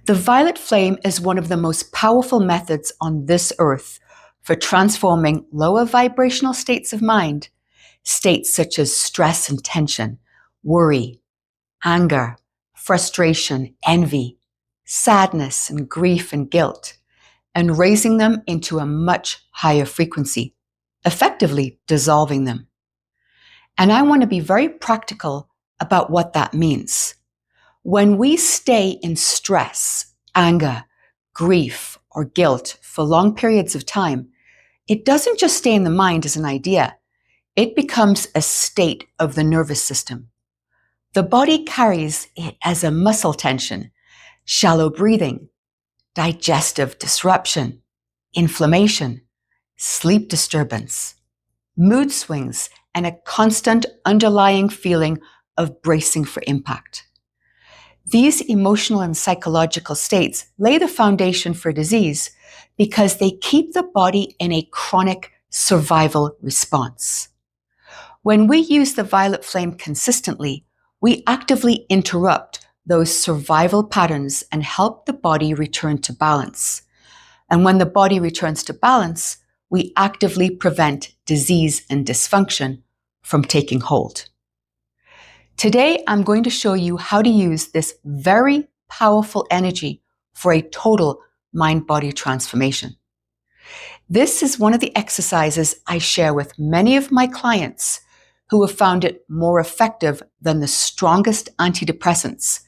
The violet flame is one of the most powerful methods on this earth for transforming lower vibrational states of mind, states such as stress and tension, worry, anger, frustration, envy, sadness, and grief and guilt, and raising them into a much higher frequency, effectively dissolving them. And I want to be very practical about what that means. When we stay in stress, anger, grief, or guilt for long periods of time, it doesn't just stay in the mind as an idea. It becomes a state of the nervous system. The body carries it as a muscle tension, shallow breathing, digestive disruption, inflammation, sleep disturbance, mood swings, and a constant underlying feeling of bracing for impact. These emotional and psychological states lay the foundation for disease because they keep the body in a chronic survival response. When we use the violet flame consistently, we actively interrupt those survival patterns and help the body return to balance. And when the body returns to balance, we actively prevent disease and dysfunction from taking hold. Today, I'm going to show you how to use this very powerful energy for a total mind-body transformation. This is one of the exercises I share with many of my clients who have found it more effective than the strongest antidepressants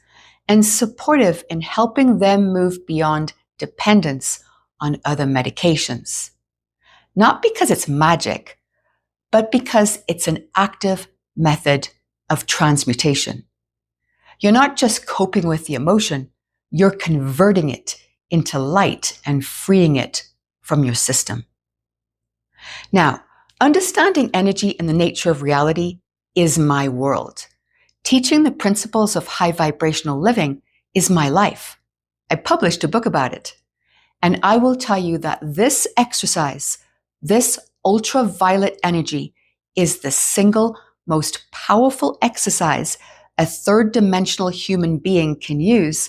and supportive in helping them move beyond dependence on other medications. Not because it's magic, but because it's an active method of transmutation. You're not just coping with the emotion, you're converting it into light and freeing it from your system. Now, understanding energy and the nature of reality is my world. Teaching the principles of high vibrational living is my life. I published a book about it. And I will tell you that this exercise, this ultraviolet energy, is the single most powerful exercise a third-dimensional human being can use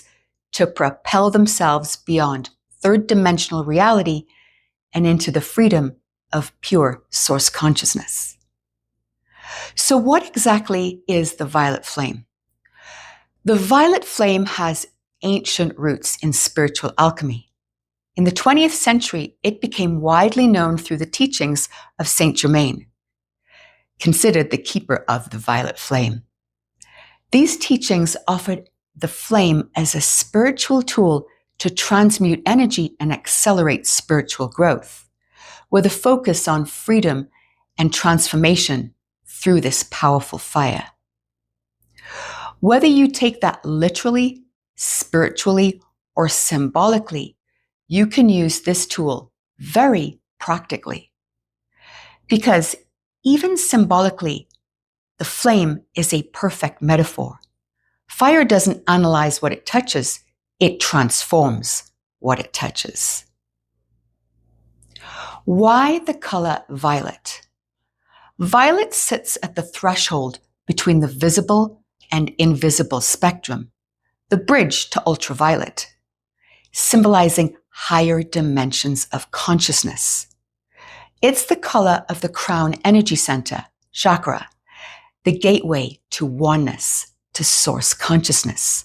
to propel themselves beyond third-dimensional reality and into the freedom of pure source consciousness. So what exactly is the violet flame? The violet flame has ancient roots in spiritual alchemy. In the 20th century, it became widely known through the teachings of Saint Germain, considered the keeper of the violet flame. These teachings offered the flame as a spiritual tool to transmute energy and accelerate spiritual growth, with a focus on freedom and transformation through this powerful fire. Whether you take that literally, spiritually, or symbolically, you can use this tool very practically. Because even symbolically, the flame is a perfect metaphor. Fire doesn't analyze what it touches, it transforms what it touches. Why the color violet? Violet sits at the threshold between the visible and invisible spectrum, the bridge to ultraviolet, symbolizing higher dimensions of consciousness. It's the color of the crown energy center, chakra, the gateway to oneness, to source consciousness.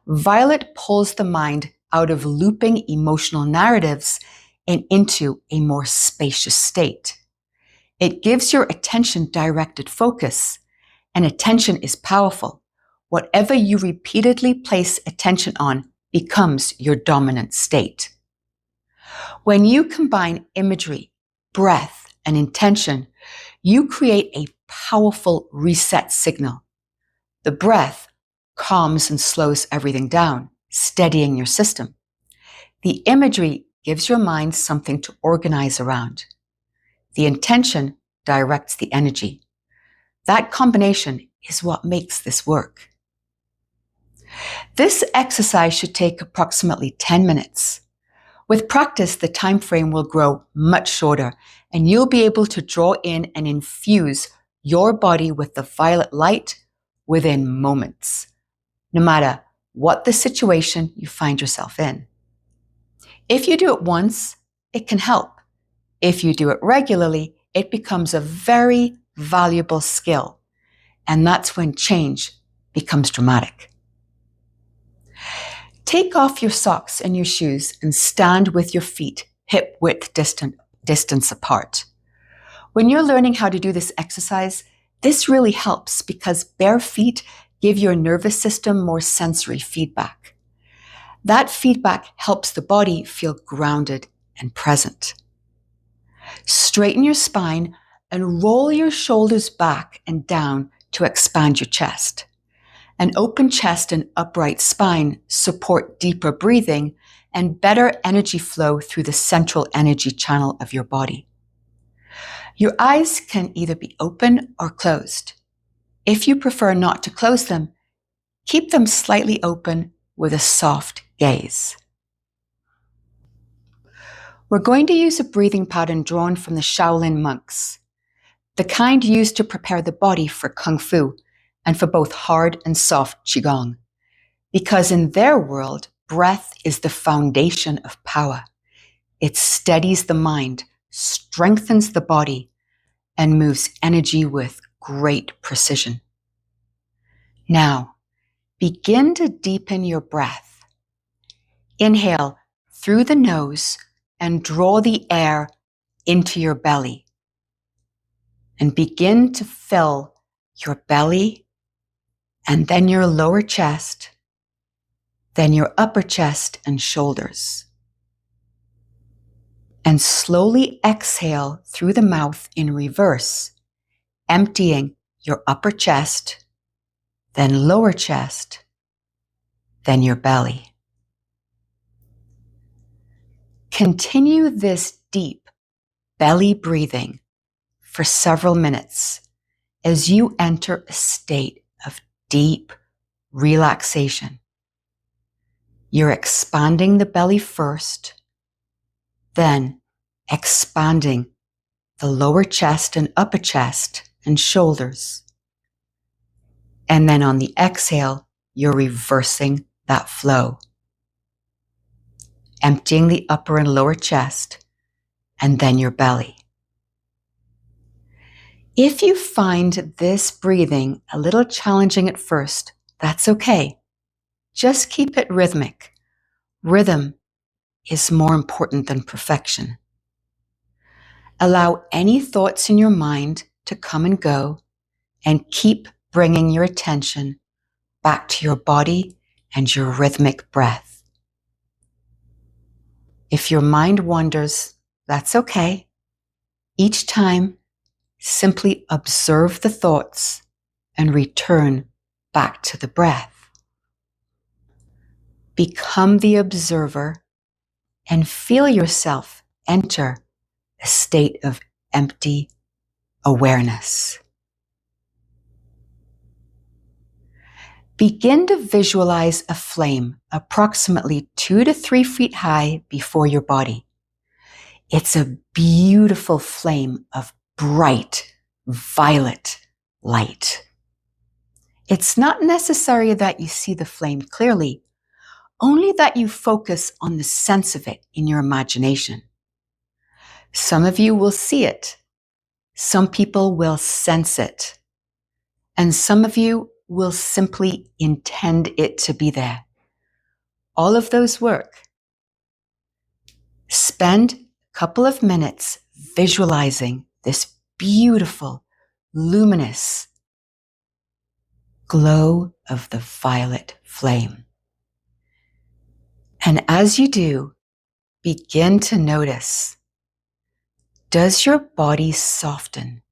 Violet pulls the mind out of looping emotional narratives and into a more spacious state. It gives your attention directed focus, and attention is powerful. Whatever you repeatedly place attention on becomes your dominant state. When you combine imagery, breath, and intention, you create a powerful reset signal. The breath calms and slows everything down, steadying your system. The imagery gives your mind something to organize around. The intention directs the energy. That combination is what makes this work. This exercise should take approximately 10 minutes. With practice, the time frame will grow much shorter, and you'll be able to draw in and infuse your body with the violet light within moments, no matter what the situation you find yourself in. If you do it once, it can help. If you do it regularly, it becomes a very valuable skill. And that's when change becomes dramatic. Take off your socks and your shoes and stand with your feet hip-width distance apart. When you're learning how to do this exercise, this really helps because bare feet give your nervous system more sensory feedback. That feedback helps the body feel grounded and present. Straighten your spine and roll your shoulders back and down to expand your chest. An open chest and upright spine support deeper breathing and better energy flow through the central energy channel of your body. Your eyes can either be open or closed. If you prefer not to close them, keep them slightly open with a soft gaze. We're going to use a breathing pattern drawn from the Shaolin monks, the kind used to prepare the body for Kung Fu and for both hard and soft Qigong. Because in their world, breath is the foundation of power. It steadies the mind, strengthens the body, and moves energy with great precision. Now, begin to deepen your breath. Inhale through the nose and draw the air into your belly. And begin to fill your belly and then your lower chest, then your upper chest and shoulders. And slowly exhale through the mouth in reverse, emptying your upper chest, then lower chest, then your belly. Continue this deep belly breathing for several minutes as you enter a state of deep relaxation. You're expanding the belly first, then expanding the lower chest and upper chest and shoulders. And then on the exhale, you're reversing that flow, emptying the upper and lower chest, and then your belly. If you find this breathing a little challenging at first, that's okay. Just keep it rhythmic. Rhythm is more important than perfection. Allow any thoughts in your mind to come and go, and keep bringing your attention back to your body and your rhythmic breath. If your mind wanders, that's okay. Each time, simply observe the thoughts and return back to the breath. Become the observer and feel yourself enter a state of empty awareness. Begin to visualize a flame approximately 2 to 3 feet high before your body. It's a beautiful flame of bright violet light. It's not necessary that you see the flame clearly, only that you focus on the sense of it in your imagination. Some of you will see it, some people will sense it, and some of you will simply intend it to be there. All of those work. Spend a couple of minutes visualizing this beautiful, luminous glow of the violet flame. And as you do, begin to notice, does your body soften,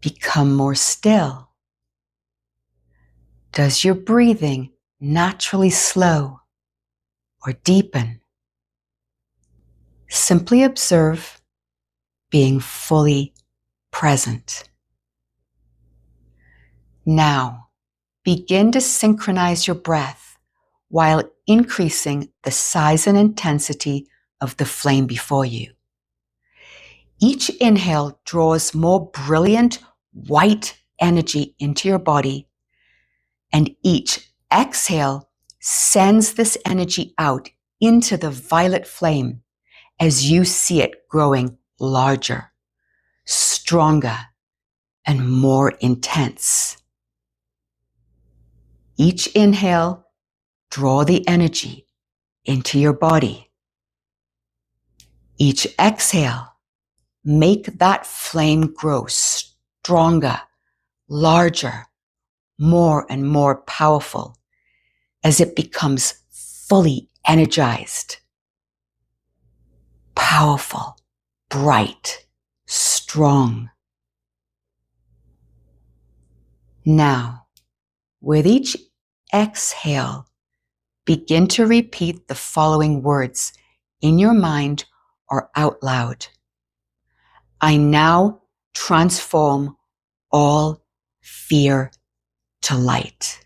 become more still? Does your breathing naturally slow or deepen? Simply observe, being fully present. Now, begin to synchronize your breath while increasing the size and intensity of the flame before you. Each inhale draws more brilliant white energy into your body, and each exhale sends this energy out into the violet flame as you see it growing larger, stronger, and more intense. Each inhale, draw the energy into your body. Each exhale, make that flame grow stronger, larger, more and more powerful as it becomes fully energized, powerful, bright, strong. Now, with each exhale, begin to repeat the following words in your mind or out loud. I now transform all fear to light.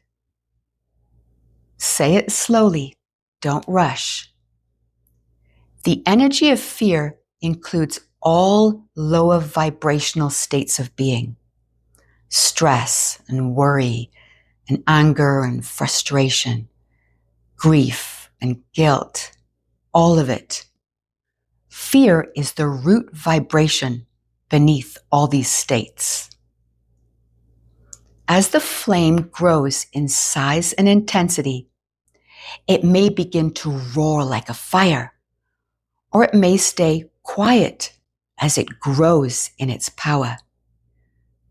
Say it slowly, don't rush. The energy of fear includes all lower vibrational states of being, stress and worry and anger and frustration, grief and guilt, all of it. Fear is the root vibration beneath all these states. As the flame grows in size and intensity, it may begin to roar like a fire, or it may stay quiet as it grows in its power.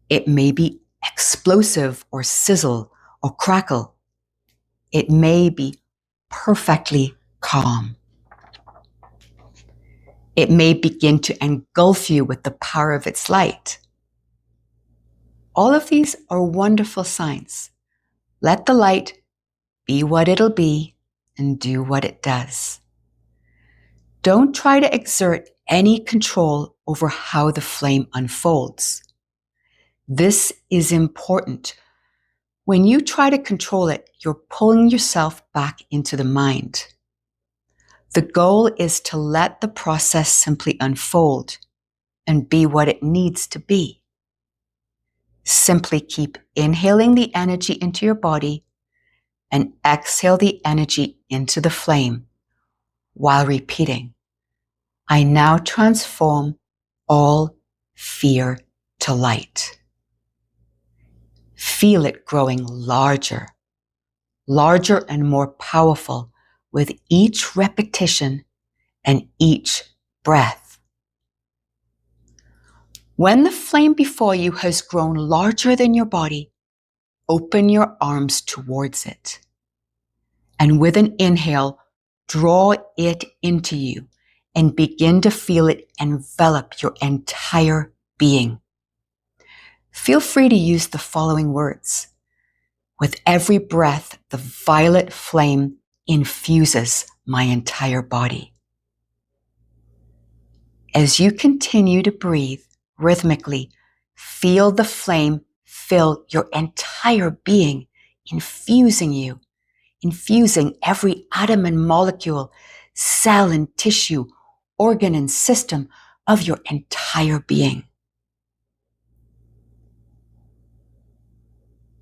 It may be explosive or sizzle or crackle. It may be perfectly calm. It may begin to engulf you with the power of its light. All of these are wonderful signs. Let the light be what it'll be and do what it does. Don't try to exert any control over how the flame unfolds. This is important. When you try to control it, you're pulling yourself back into the mind. The goal is to let the process simply unfold and be what it needs to be. Simply keep inhaling the energy into your body and exhale the energy into the flame while repeating, I now transform all fear to light. Feel it growing larger, larger and more powerful with each repetition and each breath. When the flame before you has grown larger than your body, open your arms towards it. And with an inhale, draw it into you and begin to feel it envelop your entire being. Feel free to use the following words. With every breath, the violet flame infuses my entire body. As you continue to breathe rhythmically, feel the flame fill your entire being, infusing you, infusing every atom and molecule, cell and tissue, organ and system of your entire being.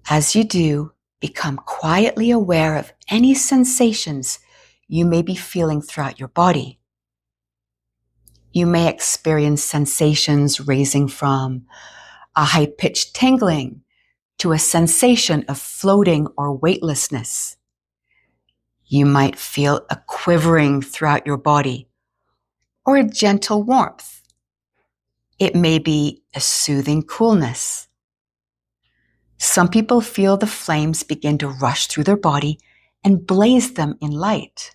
As you do, become quietly aware of any sensations you may be feeling throughout your body. You may experience sensations ranging from a high-pitched tingling to a sensation of floating or weightlessness. You might feel a quivering throughout your body or a gentle warmth. It may be a soothing coolness. Some people feel the flames begin to rush through their body and blaze them in light.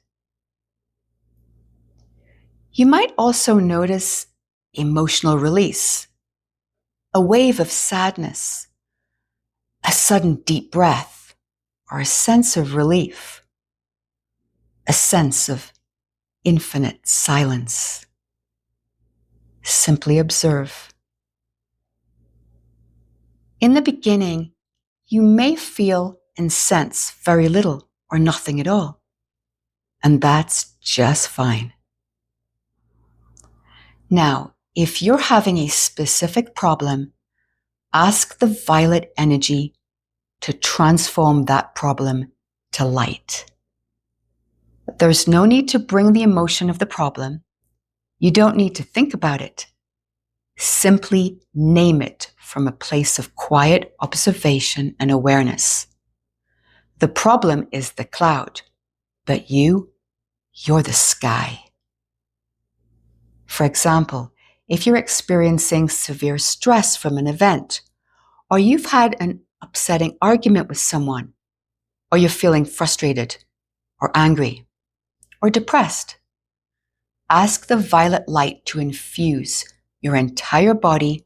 You might also notice emotional release, a wave of sadness, a sudden deep breath, or a sense of relief, a sense of infinite silence. Simply observe. In the beginning, you may feel and sense very little or nothing at all, and that's just fine. Now, if you're having a specific problem, ask the violet energy to transform that problem to light. There's no need to bring the emotion of the problem. You don't need to think about it. Simply name it from a place of quiet observation and awareness. The problem is the cloud, but you're the sky. For example, if you're experiencing severe stress from an event, or you've had an upsetting argument with someone, or you're feeling frustrated, or angry, or depressed, ask the violet light to infuse your entire body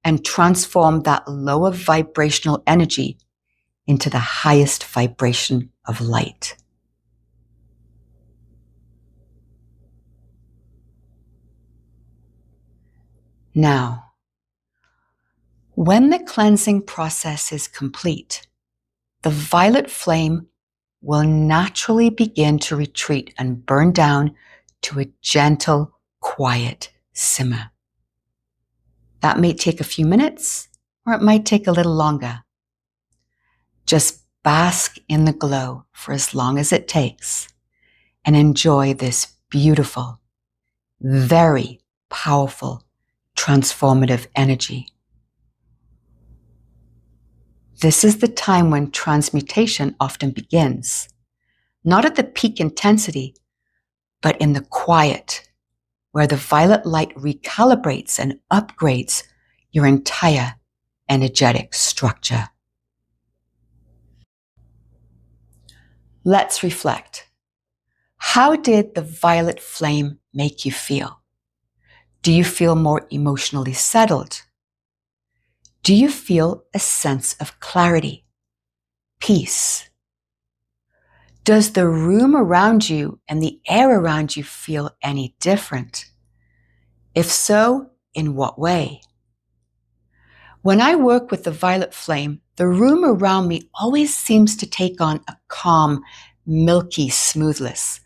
and transform that lower vibrational energy into the highest vibration of light. Now, when the cleansing process is complete, the violet flame will naturally begin to retreat and burn down to a gentle, quiet simmer. That may take a few minutes, or it might take a little longer. Just bask in the glow for as long as it takes and enjoy this beautiful, very powerful, transformative energy. This is the time when transmutation often begins, not at the peak intensity, but in the quiet, where the violet light recalibrates and upgrades your entire energetic structure. Let's reflect. How did the violet flame make you feel? Do you feel more emotionally settled? Do you feel a sense of clarity, peace? Does the room around you and the air around you feel any different? If so, in what way? When I work with the violet flame, the room around me always seems to take on a calm, milky smoothness,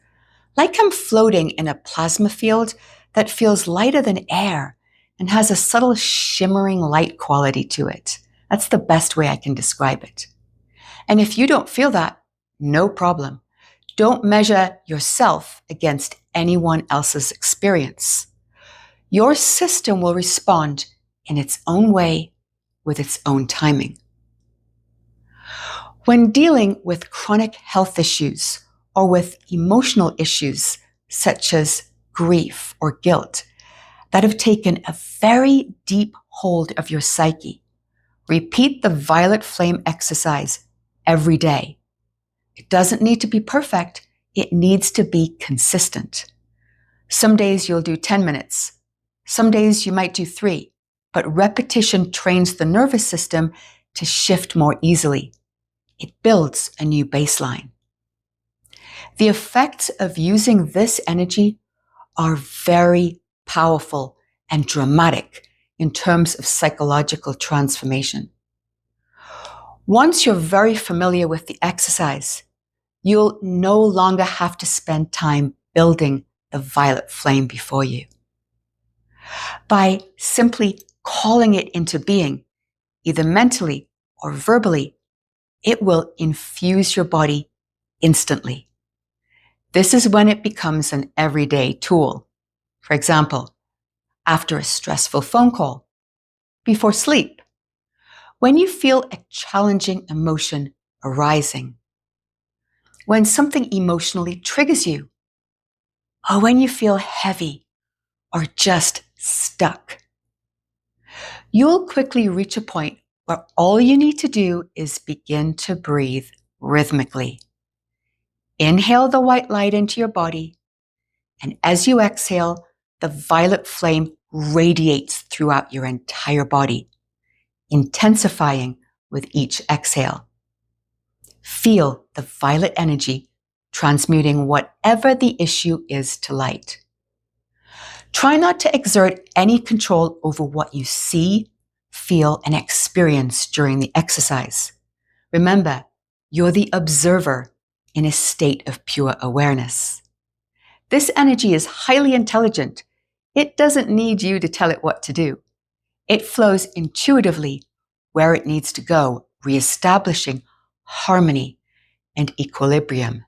like I'm floating in a plasma field that feels lighter than air and has a subtle shimmering light quality to it. That's the best way I can describe it. And if you don't feel that, no problem. Don't measure yourself against anyone else's experience. Your system will respond in its own way with its own timing. When dealing with chronic health issues or with emotional issues such as grief or guilt that have taken a very deep hold of your psyche, repeat the violet flame exercise every day. It doesn't need to be perfect. It needs to be consistent. Some days you'll do 10 minutes. Some days you might do 3, but repetition trains the nervous system to shift more easily. It builds a new baseline. The effects of using this energy are very powerful and dramatic in terms of psychological transformation. Once you're very familiar with the exercise, you'll no longer have to spend time building the violet flame before you. By simply calling it into being, either mentally or verbally, it will infuse your body instantly. This is when it becomes an everyday tool. For example, after a stressful phone call, before sleep, when you feel a challenging emotion arising, when something emotionally triggers you, or when you feel heavy or just stuck. You'll quickly reach a point where all you need to do is begin to breathe rhythmically. Inhale the white light into your body, and as you exhale, the violet flame radiates throughout your entire body, intensifying with each exhale. Feel the violet energy transmuting whatever the issue is to light. Try not to exert any control over what you see, feel, and experience during the exercise. Remember, you're the observer in a state of pure awareness. This energy is highly intelligent. It doesn't need you to tell it what to do. It flows intuitively where it needs to go, reestablishing harmony and equilibrium.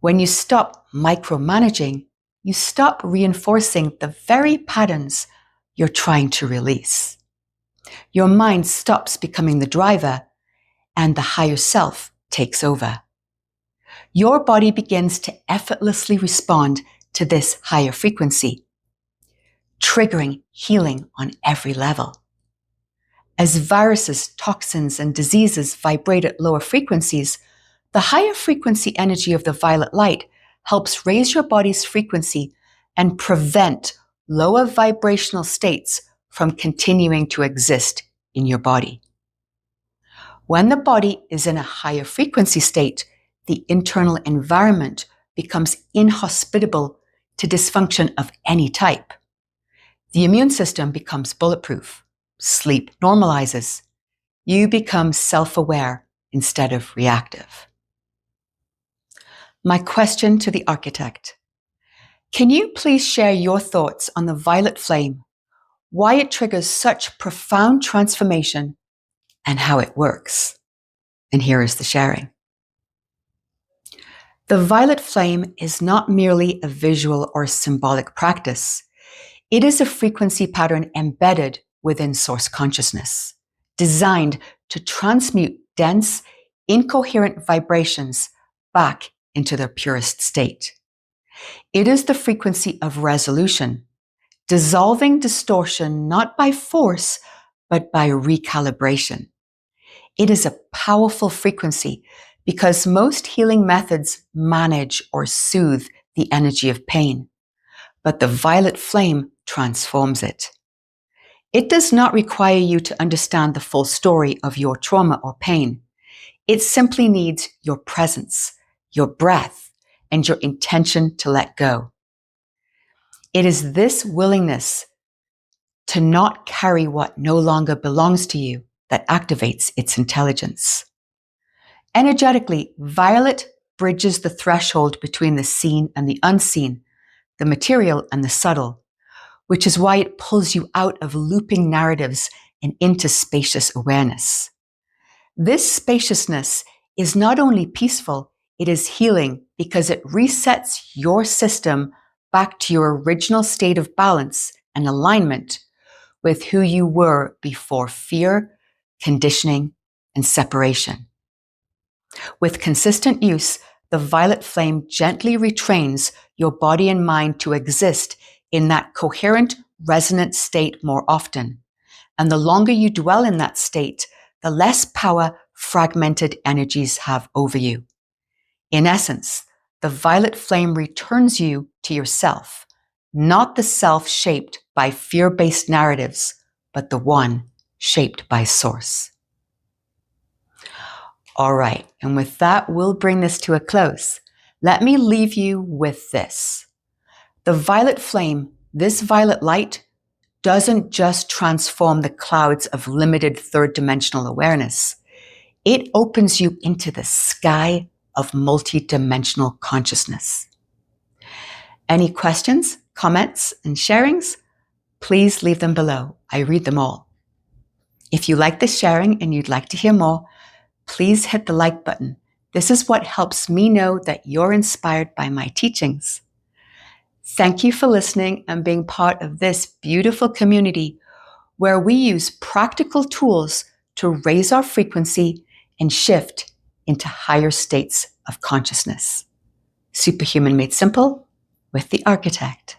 When you stop micromanaging, you stop reinforcing the very patterns you're trying to release. Your mind stops becoming the driver, and the higher self takes over. Your body begins to effortlessly respond to this higher frequency, triggering healing on every level. As viruses, toxins, and diseases vibrate at lower frequencies, the higher frequency energy of the violet light helps raise your body's frequency and prevent lower vibrational states from continuing to exist in your body. When the body is in a higher frequency state, the internal environment becomes inhospitable to dysfunction of any type. The immune system becomes bulletproof. Sleep normalizes. You become self-aware instead of reactive. My question to the architect: can you please share your thoughts on the violet flame, why it triggers such profound transformation, and how it works? And here is the sharing. The violet flame is not merely a visual or symbolic practice. It is a frequency pattern embedded within source consciousness, designed to transmute dense, incoherent vibrations back into their purest state. It is the frequency of resolution, dissolving distortion not by force, but by recalibration. It is a powerful frequency because most healing methods manage or soothe the energy of pain, but the violet flame transforms it. It does not require you to understand the full story of your trauma or pain. It simply needs your presence, your breath, and your intention to let go. It is this willingness to not carry what no longer belongs to you that activates its intelligence. Energetically, violet bridges the threshold between the seen and the unseen, the material and the subtle, which is why it pulls you out of looping narratives and into spacious awareness. This spaciousness is not only peaceful, it is healing because it resets your system back to your original state of balance and alignment with who you were before fear, conditioning, and separation. With consistent use, the violet flame gently retrains your body and mind to exist in that coherent, resonant state more often. And the longer you dwell in that state, the less power fragmented energies have over you. In essence, the violet flame returns you to yourself, not the self shaped by fear-based narratives, but the one shaped by source. All right, and with that, we'll bring this to a close. Let me leave you with this. The violet flame, this violet light, doesn't just transform the clouds of limited third-dimensional awareness. It opens you into the sky of multi-dimensional consciousness. Any questions, comments, and sharings? Please leave them below. I read them all. If you like this sharing and you'd like to hear more, please hit the like button. This is what helps me know that you're inspired by my teachings. Thank you for listening and being part of this beautiful community where we use practical tools to raise our frequency and shift into higher states of consciousness. Superhuman Made Simple with the Architect.